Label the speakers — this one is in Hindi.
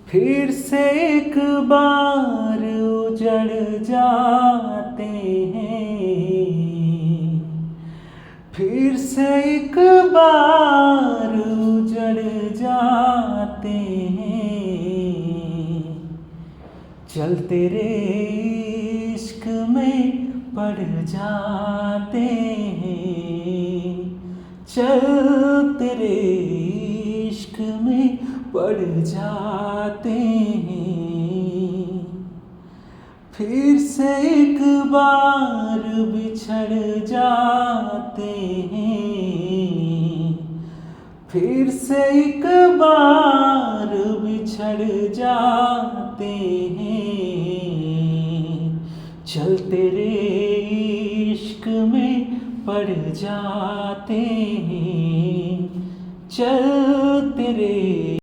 Speaker 1: फिर से एक बार उजड़ जाते हैं, फिर से एक बार उजड़ जाते हैं। चल तेरे इश्क में पड़ जाते हैं, चल तेरे इश्क में पड़ जाते हैं। फिर से एक बार बिछड़ जाते हैं, फिर से एक बार बिछड़ जाते हैं। चल तेरे इश्क में पड़ जाते हैं, चल तेरे